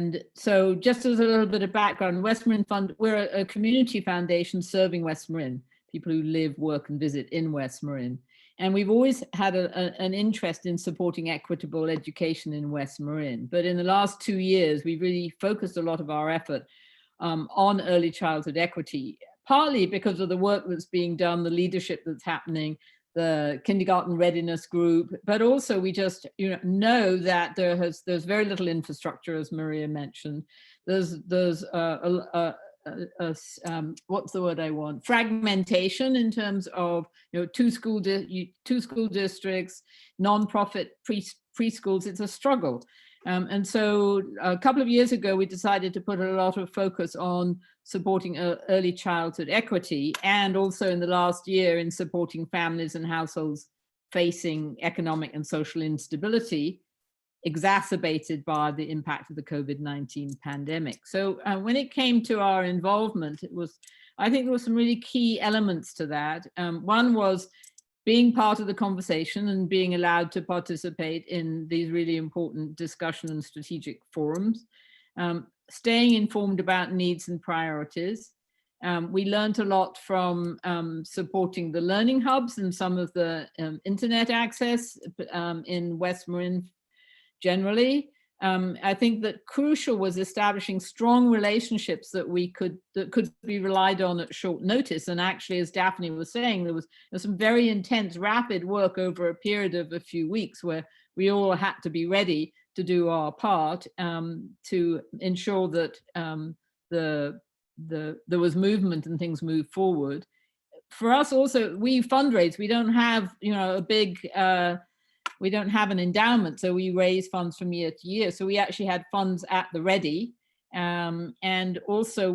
And so just as a little bit of background, West Marin Fund, we're a community foundation serving West Marin, people who live, work, and visit in West Marin. And we've always had an interest in supporting equitable education in West Marin. But in the last 2 years, we've really focused a lot of our effort on early childhood equity, partly because of the work that's being done, the leadership that's happening, the kindergarten readiness group, but also we just know that there's very little infrastructure, as Maria mentioned. There's what's the word I want? Fragmentation in terms of two school districts, nonprofit preschools. It's a struggle. And so a couple of years ago, we decided to put a lot of focus on supporting early childhood equity, and also in the last year in supporting families and households facing economic and social instability, exacerbated by the impact of the COVID-19 pandemic. So when it came to our involvement, I think there were some really key elements to that. One was being part of the conversation and being allowed to participate in these really important discussion and strategic forums, staying informed about needs and priorities. We learned a lot from supporting the learning hubs and some of the internet access in West Marin generally. I think that crucial was establishing strong relationships that could be relied on at short notice. And actually, as Daphne was saying, there was some very intense, rapid work over a period of a few weeks where we all had to be ready to do our part to ensure that there was movement and things moved forward. For us also, we fundraise. We don't have we don't have an endowment, so we raise funds from year to year. So we actually had funds at the ready. And also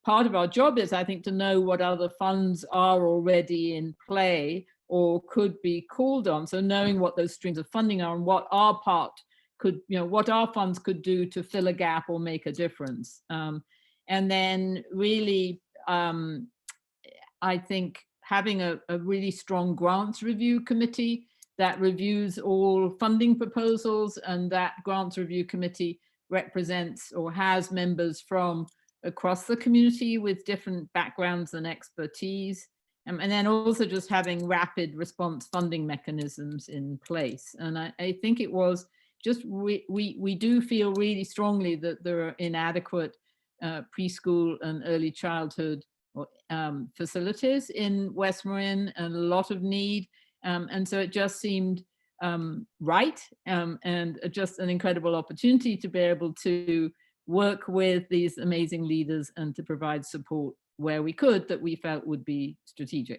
part of our job is, I think, to know what other funds are already in play or could be called on. So knowing what those streams of funding are and what our part could, what our funds could do to fill a gap or make a difference. And then really, I think having a really strong grants review committee that reviews all funding proposals, and that grants review committee represents or has members from across the community with different backgrounds and expertise. And then also just having rapid response funding mechanisms in place. And I think it was just, we do feel really strongly that there are inadequate preschool and early childhood facilities in West Marin, and a lot of need. And so it just seemed right, and just an incredible opportunity to be able to work with these amazing leaders and to provide support where we could that we felt would be strategic.